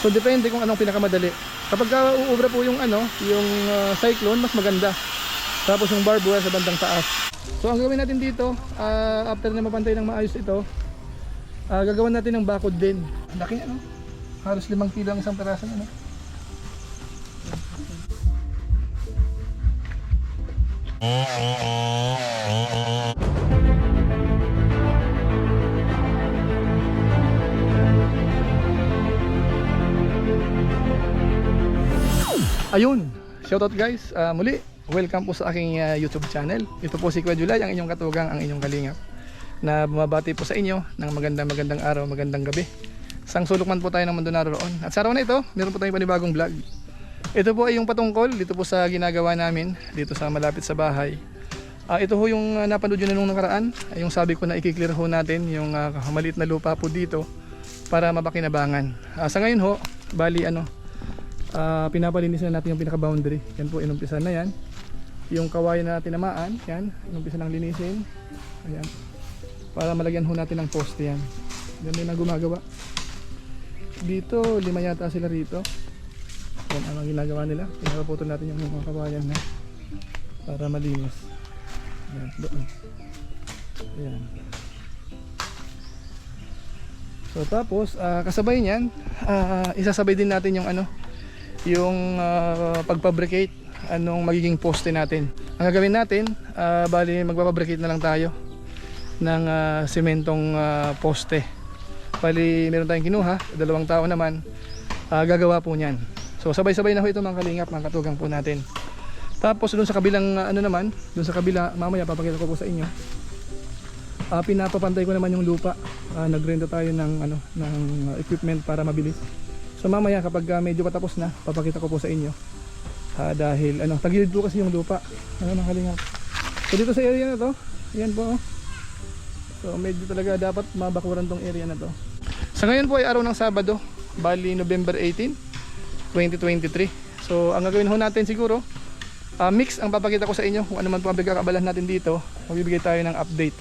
So depende kung anong pinakamadali. Kapag uubra po yung cyclone, mas maganda. Tapos yung barbed wire sa bandang taas. So ang gawin natin dito, after na mapantay ng maayos ito, gagawin natin ng bakod din. Laki ano? Halos 5 kilo ang isang peraso ano? Ayun, shoutout guys, muli, welcome po sa aking YouTube channel. Ito po si Kuya Julay, ang inyong katugang, ang inyong kalingap, na bumabati po sa inyo ng magandang araw, magandang gabi. Sang sulok man po tayo ng mundo naroon. At sa araw na ito, meron po tayong panibagong vlog. Ito po ay yung patungkol dito po sa ginagawa namin dito sa malapit sa bahay. Ito ho yung napanood nyo na nung nakaraan, yung sabi ko na i-clear ho natin yung maliit na lupa po dito para mapakinabangan. Sa ngayon ho, bali pinapalinis na natin yung pinaka-boundary. Yan po, inumpisa na yan. Yung kawayan na tinamaan, yan, inumpisa ng linisin. Ayan. Para malagyan ho natin ng poste yan. Yan din ang gumagawa. Dito, 5 yata sila rito. Yan ang ginagawa nila. Pinapaputol natin yung mga kawayan na para malinis. Ayan, doon. Ayan. So tapos, kasabay niyan, isasabay din natin yung yung pagfabricate anong magiging poste natin. Ang gagawin natin, bali magpapabricate na lang tayo ng sementong poste. Bali meron tayong kinuha, 2 tao naman gagawa po niyan. So sabay-sabay na ho ito mga kalingap, mga katugang po natin. Tapos doon sa kabilang doon sa kabila, mamaya papakita ko po sa inyo. Pinapapantay ko naman yung lupa. Nagrenta tayo ng ng equipment para mabilis. So mamaya kapag medyo patapos na, papakita ko po sa inyo. Dahil tagilid po kasi yung lupa. Mga kalingap. So dito sa area na to, ayan po. So medyo talaga dapat mabakuran tong area na to. Sa ngayon po ay araw ng Sabado, bali November 18, 2023. So ang gagawin ho natin siguro, mix ang papakita ko sa inyo kung ano man po ang pagkakabalan natin dito. Magbibigay tayo ng update.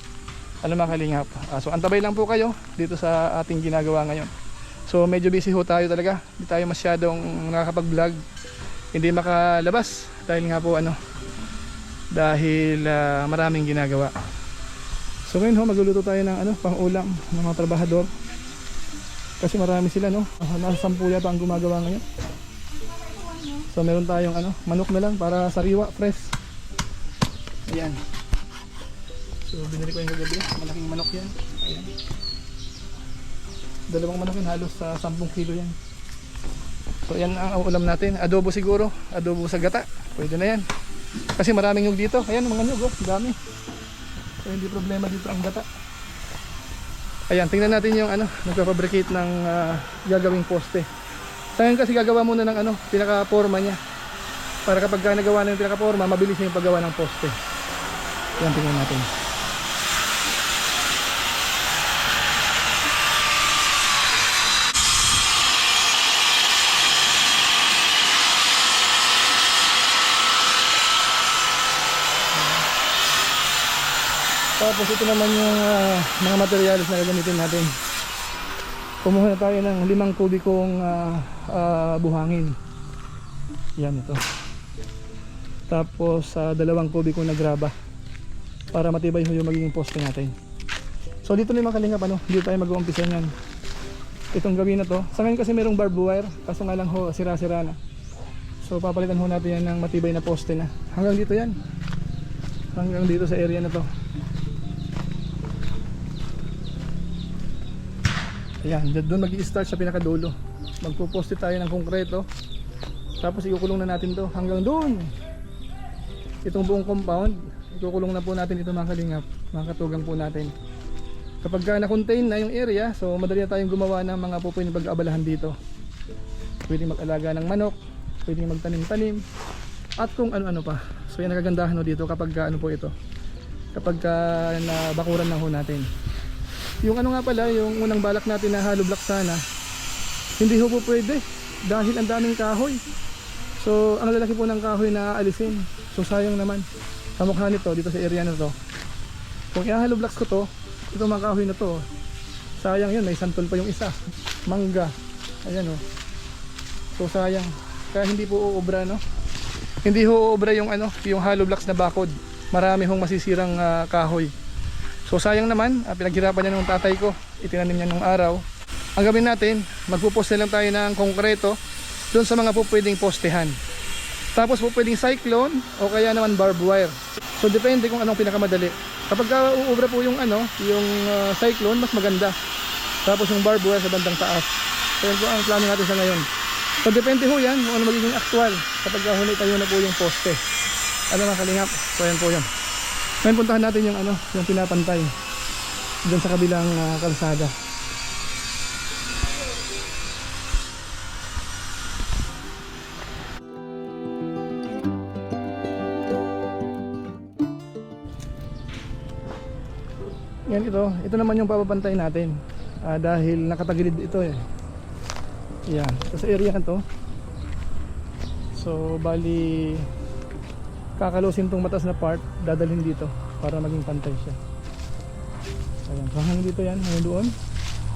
Mga kalingap. So antabay lang po kayo dito sa ating ginagawa ngayon. So medyo busy ho tayo talaga. Hindi tayo masyadong nakakapag-vlog. Hindi makalabas dahil nga po dahil maraming ginagawa. So ngayon ho magluluto tayo ng pang-ulam ng mga trabahador. Kasi marami sila nasa 10 yata ang gumagawa ngayon. So meron tayong manok na lang para sariwa, fresh. Ayan. So binili ko yung kagabi, malaking manok yan. Ayan. 2 manok yun, halos sa 10 kilo yan. So yan ang ulam natin. Adobo siguro, adobo sa gata. Pwede na yan. Kasi maraming nyug dito. Ayan mga nyug, dami. So hindi problema dito ang gata. Ayan, tingnan natin yung nagpapabricate ng gagawing poste. Sa ngayon kasi gagawa muna ng pinaka-forma niya. Para kapag nagawa na yung pinaka-forma, mabilis na yung paggawa ng poste. Ayan, tingnan natin. Tapos ito naman yung mga materials na gagamitin natin. Kumuha na tayo ng 5 kubikong buhangin. Yan ito. Tapos 2 kubikong na graba para matibay yung magiging poste natin. So dito na yung mga kalingap, dito tayo mag-uumpisa niyan. Itong gawin na to. Sa ngayon kasi merong barbed wire, kaso nga lang ho, sira-sira na. So papalitan ho natin yan ng matibay na poste na. Hanggang dito yan. Hanggang dito sa area na to. Ayan, doon mag-i-start sa pinakadulo. Magpo-poste tayo ng konkreto. Tapos ikukulong na natin to hanggang doon. Itong buong compound, ikukulong na po natin ito mga kalingap, mga katugang po natin. Kapag na-contain na yung area, so madali na tayong gumawa ng mga pwedeng pag-aabalahan dito. Pwedeng mag-alaga ng manok, pwedeng magtanim-tanim, at kung ano-ano pa. So yan nakagandahan dito kapag po ito. Kapag nabakuran lang ho natin. Yung nga pala, yung unang balak natin na hollow block sana, hindi ho po pwede dahil ang daming kahoy. So ang lalaki po ng kahoy na aalisin. So sayang naman sa mukha nito dito sa area na to. Kung i-hollow blocks ko to, itong mga kahoy na to, Sayang yun, may santol pa yung isa. Mangga. Ayan oh. So sayang. Kaya hindi po uobra, no? Hindi ho uobra yung ano, yung hollow blocks na bakod. Marami hong masisirang kahoy. So sayang naman, pinaghirapan niya ng tatay ko. Itinanim niya nung araw. Ang gawin natin, magpuposte lang tayo ng konkreto doon sa mga po pwedeng postehan. Tapos po pwedeng cyclone o kaya naman barbed wire. So depende kung anong pinakamadali. Kapag uubra po yung ano, yung cyclone, mas maganda. Tapos yung barbed wire sa bandang taas. So yan po ang plano natin sa ngayon. So depende ho yan kung ano magiging actual kapag huli tayo na po yung poste. Ano mga kalingap? So yan po yan. Ngayon puntahan natin yung ano, yung pinapantay diyan sa kabilang kalsada. Yan ito naman yung papapantay natin. Dahil nakatagilid ito eh. Yan, ito sa area na to. So bali kakalusin tong matas na part, dadalhin dito para maging pantay siya. Ayan, so hanggang dito yan, hanggang doon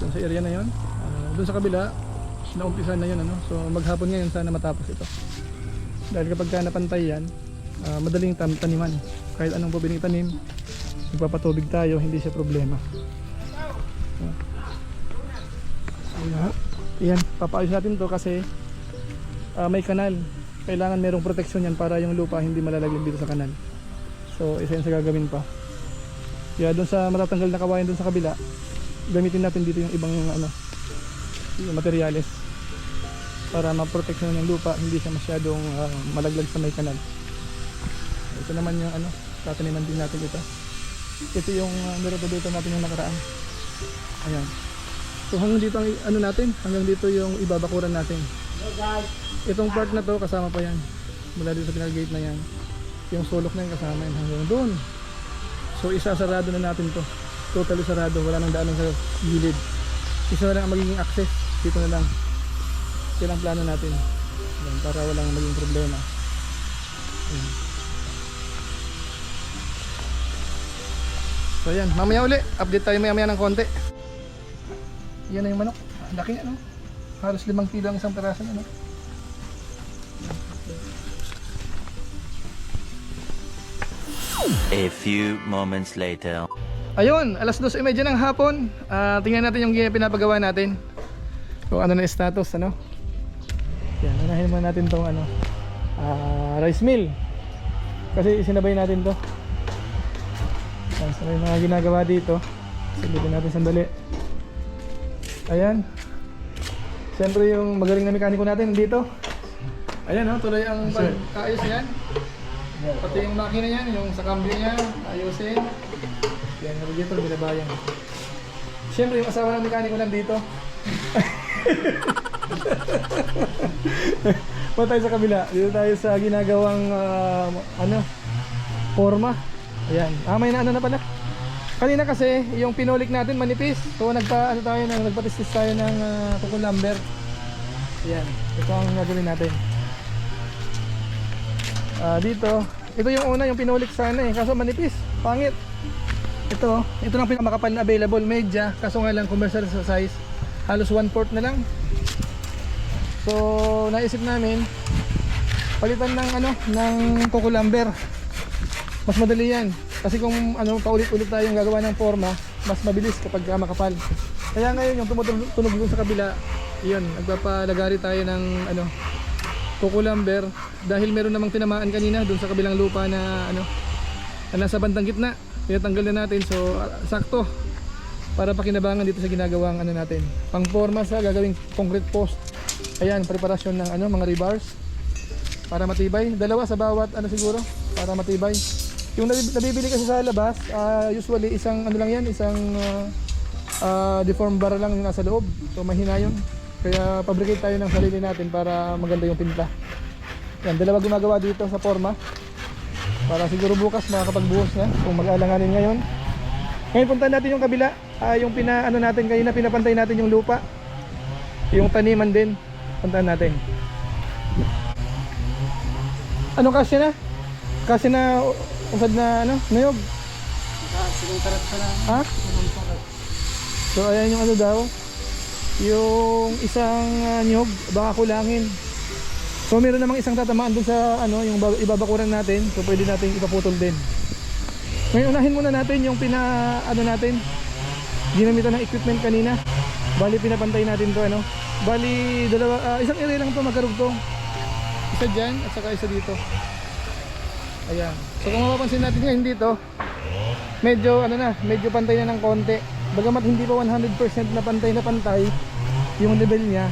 sa area na yon. Doon sa kabila naumpisan na yun ano? So maghapon ngayon sana matapos ito. Dahil kapag ka napantay yan, madaling taniman. Kahit anong pwedeng tanim, magpapatubig tayo, hindi siya problema. Yan, papaayos natin to kasi may kanal. Kailangan merong proteksyon yan para yung lupa hindi malalaglag dito sa kanal. So isa yan sa gagawin pa. Kaya doon sa matatanggal na kawayan doon sa kabila, gamitin natin dito yung ibang ano, yung materyales para maproteksyon yung lupa, hindi siya masyadong malaglag sa may kanal. Ito naman yung ano, tataniman din natin ito. Ito yung nirotobator natin yung nakaraan. Ayan. So hanggang dito ang ano natin, hanggang dito yung ibabakuran natin. Itong part na to kasama pa yan. Mula dito sa pinag-gate na yan. Yung sulok na yan kasama yan hanggang doon. So isasarado na natin to. Totally sarado, wala nang daanan sa gilid. Isa na lang ang magiging access. Dito na lang. Yan ang plano natin. Yan, para walang maging problema. Yan. So yan, mamaya uli. Update tayo maya ng konti. Yan na yung manok. Laki niya, no? Halos 5 kilo ang isang peraso niya, no? A few moments later. Ayun, alas 2:30 ng hapon. Tingnan natin yung pinapagawa natin. Kung ano na status, ano? Yan, unahin muna natin tong ano, rice mill. Kasi isinabay natin to. Yan, so may mga ginagawa dito. Sabihin natin sandali. Ayan. Siyempre yung magaling na mekaniko natin dito. Ayan, tuloy ang pag-ayos niyan. Pati yung makina niyan, yung sa cambio niya, ayusin. Yan, navigator, binabayan. Siyempre yung asawa ng mekaniko nandito. Punta tayo sa kabila. Dito tayo sa ginagawang forma. Ayan. May na ano na pala. Kanina kasi yung pinolik natin manipis. So nagpatistis tayo ng kukulumber. Ayan. Ito ang gagawin natin. Dito, ito yung una yung pinolik sana eh. Kaso manipis, pangit. Ito lang pinakamakapal na available, medya. Kaso nga lang commercial sa size. Halos 1/4 na lang. So naisip namin palitan ng kukulumber. Mas madali yan. Kasi kung paulit-ulit tayong gagawa ng forma, mas mabilis kapag makapal. Kaya ngayon yung tumutunog dun sa kabila, yun, nagpapalagari tayo ng kukulumber dahil meron namang tinamaan kanina dun sa kabilang lupa na nasa bandang gitna. Kaya tanggal na natin. So sakto para pakinabangan dito sa ginagawang natin. Pang forma sa gagawing concrete post. Ayan, preparasyon ng mga rebars para matibay. Dalawa sa bawat siguro para matibay. Yung nabibili kasi sa labas, usually isang lang yan, isang deform bar lang yung nasa loob. So mahina yun. Kaya fabricate tayo ng sarili natin para maganda yung timpla. Yan, dalawa gumagawa dito sa forma. Para siguro bukas makakapagbuhos na kung mag-aalanganin ngayon. Ngayon puntahan natin yung kabila, yung natin kanina, pinapantay natin yung lupa. Yung taniman din, puntahan natin. Ano kasi na? Kasi na usad na niyog. Ha? So So ayan yung ano daw, yung isang nyog, baka kulangin. So meron namang isang tatamaan dun sa ano, yung ibabakuran natin. So pwede natin ipaputol din. Ngayon unahin muna natin yung ano natin, ginamitan ng equipment kanina. Bali pinapantay natin to ano. Bali isang area lang to magkarugtong. Isa dyan at saka isa dito. Ayan. So kung mapapansin natin ngayon dito, medyo ano na, medyo pantay na ng konti. Bagamat hindi pa 100% na pantay yung level niya,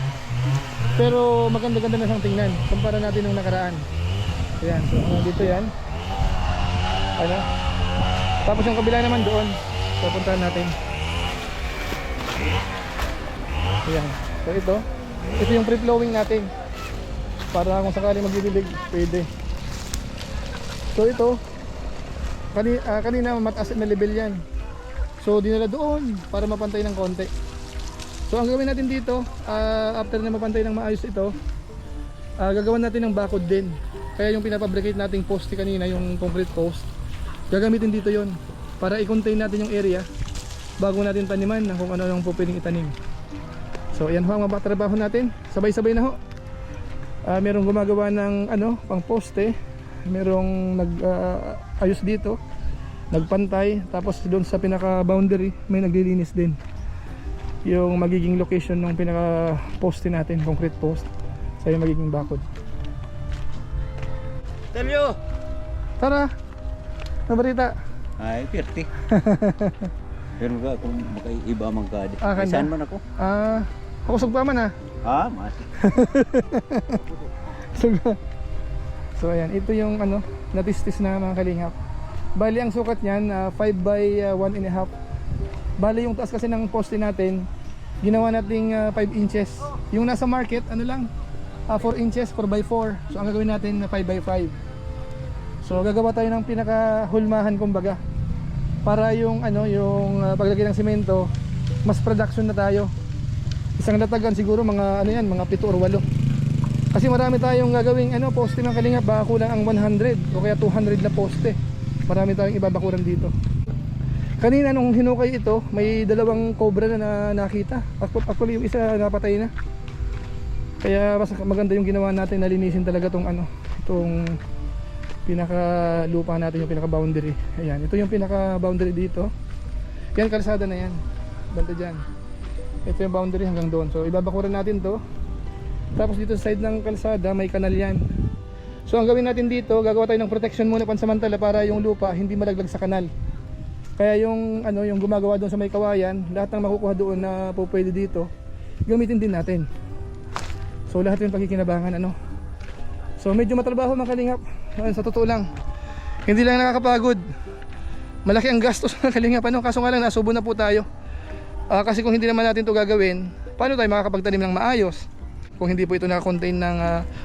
pero maganda-ganda na siyang tingnan kumpara natin nung nakaraan. Ayan, so dito yan. Ano? Tapos yung kabila naman doon, so puntahan natin. Ayan, so ito yung free flowing natin, para kung sakali magdidibig, pwede. So ito, kanina mataas na level yan. So dinala doon para mapantay ng konti. So ang gawin natin dito, after na mapantay ng maayos ito, gagawin natin ng bakod din. Kaya yung pinapabricate nating poste kanina, yung concrete post, gagamitin dito yon para i-contain natin yung area bago natin taniman ng kung ano yung pwedeng itanim. So ayan ho ang mabatrabaho natin, sabay-sabay na ho. Merong gumagawa ng ano, pang poste, merong ayos dito, nagpantay, tapos doon sa pinaka boundary may naglilinis din yung magiging location ng pinaka poste natin, concrete post, sa yung magiging bakod. Telyo! Tara, nabarita. Ay, pirti. Pero ka kung makaiba man ka. Kanda. Saan man ako? Kakusog pa man Mas. So ayan, ito yung ano, natistis na mga kalingap. Bali ang sukat niyan 5 by 1.5. Bali yung taas kasi ng poste natin, ginawa nating 5 inches. Yung nasa market, ano lang, 4 inches, 4 by 4. So ang gagawin natin na 5 by 5. So gagawa tayo ng pinakahulmahan kumbaga, para yung ano, yung paglagay ng semento, mas production na tayo. Isang latagan siguro mga ano yan, mga 7 or 8. Kasi marami tayong gagawing ano, poste ng kalingap, baka kulang ang 100 o kaya 200 na poste. Marami tayong ibabakuran dito. Kanina nung hinukay ito, may 2 cobra na nakita. Actually yung isa napatay na. Kaya mas maganda yung ginawa natin, nalinisin talaga tong ano, itong pinaka lupa natin, yung pinaka boundary. Ayan, ito yung pinaka boundary dito. Yan, kalsada na yan. Banda dyan. Ito yung boundary hanggang doon. So ibabakuran natin to. Tapos dito sa side ng kalsada may kanal yan. So ang gawin natin dito, gagawa tayo ng protection muna pansamantala para yung lupa hindi malaglag sa kanal. Kaya yung ano, yung gumagawa doon sa may kawayan, lahat ng makukuha doon na po pwede dito, gamitin din natin. So lahat yung pagkikinabangan ano. So medyo matrabaho mga kalingap. Sa totoo lang, hindi lang nakakapagod. Malaki ang gastos ng kalingap ano, kaso nga lang nasubo na po tayo. Kasi kung hindi naman natin to gagawin, paano tayo makakapagtanim ng maayos? Kung hindi po ito naka-contain ng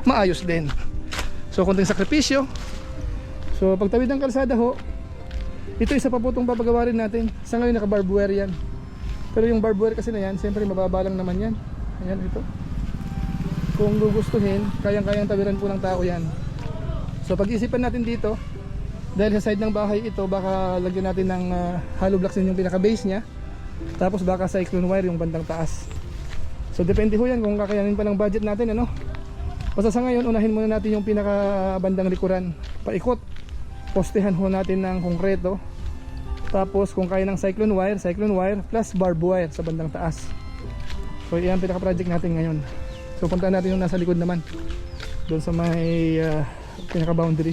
maayos din. So konting sakripisyo. So pagtawid ng kalsada ho, ito isa pa po itong papagawa rin natin. Sa ngayon naka barbed wire yan. Pero yung barbed wire kasi na yan, siyempre mababa lang naman yan. Ayan ito. Kung gugustuhin, kayang-kayang tawiran po ng tao yan. So pag-isipan natin dito, dahil sa side ng bahay ito, baka lagyan natin ng hollow blocks din yung pinaka-base nya. Tapos baka cyclone wire yung bandang taas. So depende ho yan kung kakayanin pa ng budget natin ano. Basta sa ngayon, unahin muna natin yung pinaka bandang likuran, paikot. Postehan ho natin ng konkreto. Tapos kung kaya ng cyclone wire plus barbed wire sa bandang taas. So iyan pinaka project natin ngayon. So puntahan natin yung nasa likod naman, doon sa may pinaka boundary.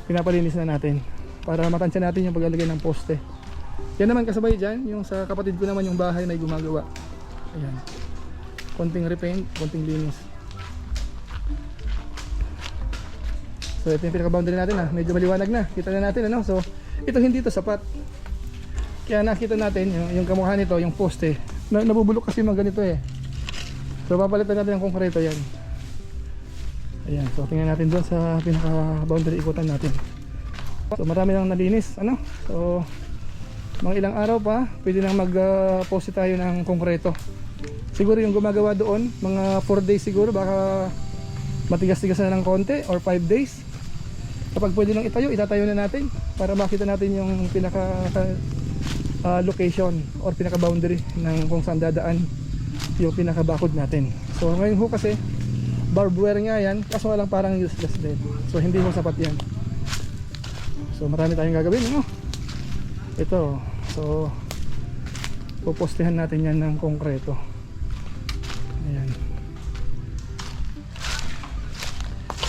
Pinapalinis na natin para matansya natin yung paglalagay ng poste. Yan naman kasabay dyan, yung sa kapatid ko naman yung bahay na gumagawa. Ayan, konting repaint, konting linis. So ito yung pinaka boundary natin medyo maliwanag na, kita na natin ano. So ito hindi to sapat, kaya nakita natin yung kamukha nito, yung poste nabubulok kasi mga ganito So papalitan natin ng konkreto yan. Ayan, so tingnan natin doon sa pinaka boundary, ikutan natin. So marami nang nalinis ano. So mga ilang araw pa pwede nang mag poste tayo ng konkreto. Siguro yung gumagawa doon mga 4 days siguro, baka matigas-tigas na ng konti, or 5 days. Kapag pwede lang itayo, itatayo na natin para makita natin yung pinaka location or pinaka-boundary ng kung saan dadaan yung pinaka-bakod natin. So ngayon ho kasi barbed wire nga yan, kaso nga lang parang useless din. So hindi ho sapat yan. So marami tayong gagawin, no? Ito, so pupostehan natin yan ng konkreto. Ayan.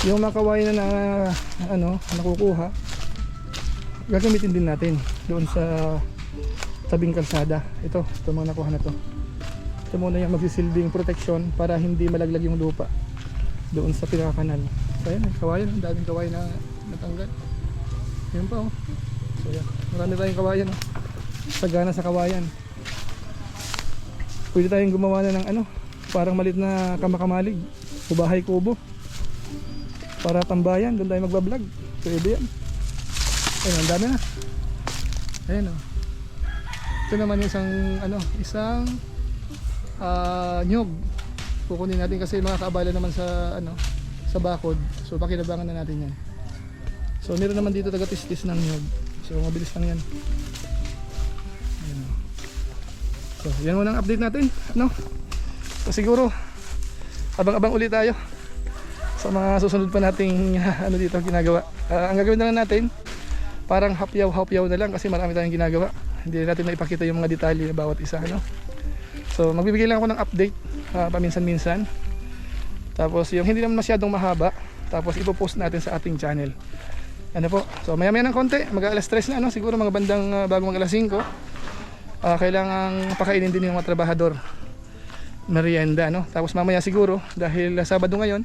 Yung mga kawayan na nakukuha, gagamitin din natin doon sa tabing kalsada. Ito mga nakuha na to. Ito muna yung magsisilbing protection para hindi malaglag yung lupa doon sa pinakakanal. So ayan, kawayan, ang daming kawayan na natanggal. Ayan pa, oh. So ayan, marami tayong kawayan, oh. Sagana sa kawayan. Pwede tayong gumawa na ng parang malit na kamakamalig o bahay kubo para tambayan, doon tayo magbablog. Pwede yan. Ayan, ang dami na. Ayan, oh. Ito naman yung isang nyug. Kukunin natin kasi mga kaabala naman sa bakod. So pakinabangan na natin yan. So meron naman dito taga-tistis ng nyug. So mabilis lang yan. Ayan, oh. So yan muna ang update natin, So siguro abang-abang ulit tayo sa mga susunod pa nating dito ginagawa. Ang gagawin na lang natin, parang hapyaw-hapyaw na lang kasi marami tayong ginagawa. Hindi natin maipakita yung mga detalye na bawat isa, So magbibigay lang ako ng update paminsan-minsan. Tapos yung hindi naman masyadong mahaba, tapos ipopost natin sa ating channel. So maya-maya ng konti, mag-alas 3 na, siguro mga bandang bago mag-alas 5. Kailangang pakainin din yung mga trabahador merienda, Tapos mamaya siguro, dahil Sabado ngayon,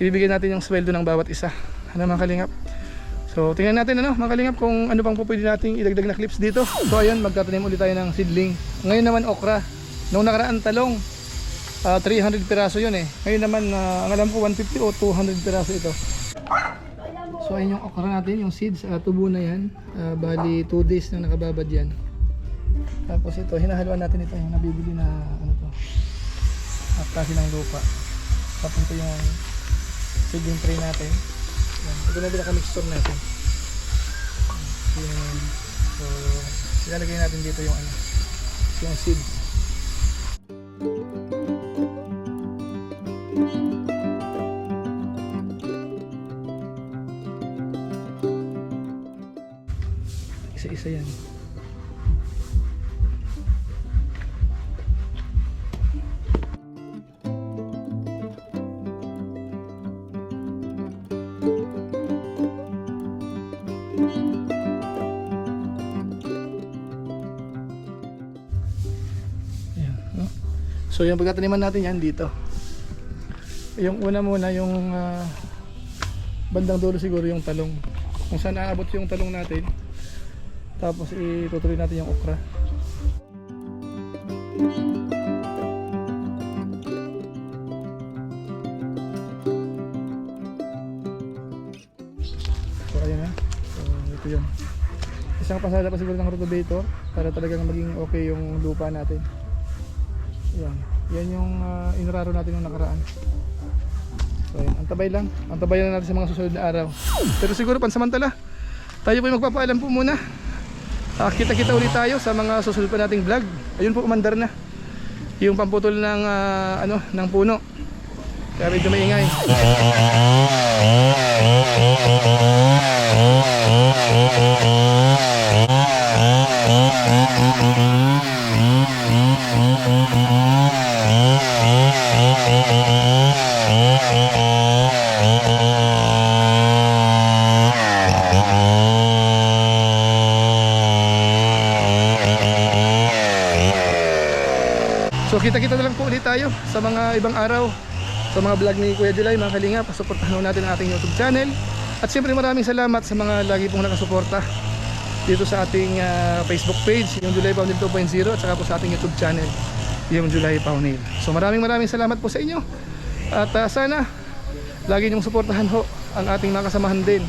ibibigay natin yung sweldo ng bawat isa. Mga kalingap. So tingnan natin mga kalingap kung ano pang po pwede nating idagdag na clips dito. So ayun, magtatanim ulit tayo ng seedling. Ngayon naman okra. Nung nakaraan talong, 300 piraso yun eh. Ngayon naman ang alam ko 150 o 200 piraso ito. So ayun yung okra natin, yung seeds, tubo na yan. Bali 2 days na nakababad yan. Tapos ito, hinahaluan natin ito yung nabibili na kasi ng lupa. Tapos ito yung seedling tray natin. Yan. Ito na pinaka-mixture natin. Yan. So ilalagay natin dito yung yung seeds. Isa-isa yan. So yung pagtataniman natin yan dito. Yung una muna yung bandang dulo siguro yung talong. Kung saan aabot yung talong natin. Tapos itutuloy natin yung okra. So ayan na. So ito yun. Isang pasada pa siguro ng rotovator para talagang maging okay yung lupa natin. Yan yung inararo natin nung nakaraan. So yan, antabay lang. Antabayan na natin sa mga susunod na araw. Pero siguro pansamantala, tayo po yung magpapaalam po muna. Kita-kita ulit tayo sa mga susunod pa nating vlog. Ayun po, umandar na yung pamputol ng ng puno. Kaya medyo maingay. So kita-kita na lang po ulit tayo sa mga ibang araw, sa mga vlog ni Kuya July, mga kalingap. Pasuportahan natin ang ating YouTube channel. At siyempre maraming salamat sa mga lagi pong nakasuporta dito sa ating Facebook page, yung July Paunil 2.0, at saka po sa ating YouTube channel, yung July Paunil. So maraming salamat po sa inyo. At sana lagi niyong suportahan ho ang ating mga kasamahan din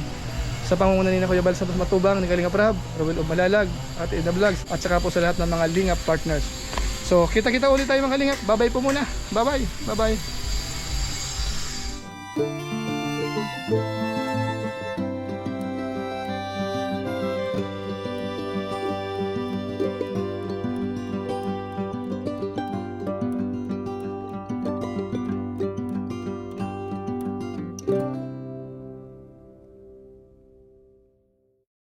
sa pangunguna ni Kuya Bal Santos Matubang, ni Kalingap Rab, Rowel of Malalag, at Edna Vlogs, at saka po sa lahat ng mga Lingap partners. So kita-kita ulit tayo mga Kalingap. Bye-bye po muna. Bye-bye. Bye-bye.